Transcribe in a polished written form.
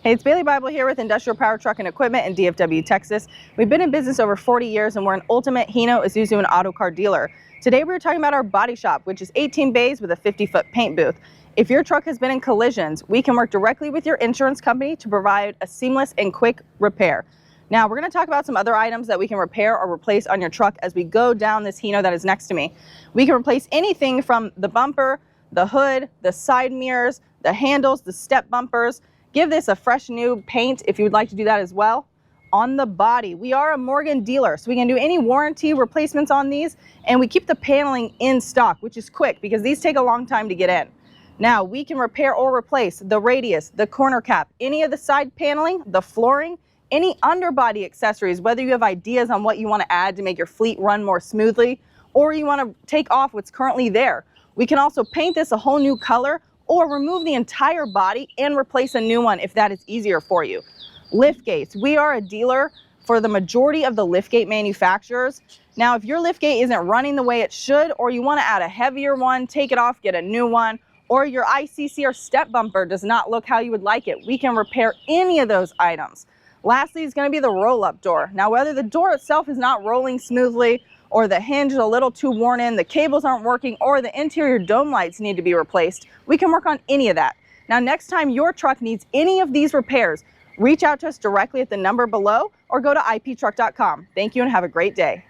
Hey, it's Bailey Bible here with Industrial Power Truck and Equipment in DFW, Texas. We've been in business over 40 years and we're an ultimate Hino, Isuzu, and auto car dealer. Today we're talking about our body shop, which is 18 bays with a 50-foot paint booth. If your truck has been in collisions, we can work directly with your insurance company to provide a seamless and quick repair. Now we're going to talk about some other items that we can repair or replace on your truck as we go down this Hino that is next to me. We can replace anything from the bumper, the hood, the side mirrors, the handles, the step bumpers. Give this a fresh new paint if you would like to do that as well. On the body, we are a Morgan dealer, so we can do any warranty replacements on these, and we keep the paneling in stock, which is quick because these take a long time to get in. Now, we can repair or replace the radius, the corner cap, any of the side paneling, the flooring, any underbody accessories, whether you have ideas on what you want to add to make your fleet run more smoothly, or you want to take off what's currently there. We can also paint this a whole new color or remove the entire body and replace a new one if that is easier for you. Liftgates, we are a dealer for the majority of the liftgate manufacturers. Now, if your liftgate isn't running the way it should, or you want to add a heavier one, take it off, get a new one, or your ICC or step bumper does not look how you would like it, we can repair any of those items. Lastly is going to be the roll-up door. Now, whether the door itself is not rolling smoothly, or the hinge is a little too worn in, the cables aren't working, or the interior dome lights need to be replaced, we can work on any of that. Now, next time your truck needs any of these repairs, reach out to us directly at the number below or go to iptruck.com. Thank you and have a great day.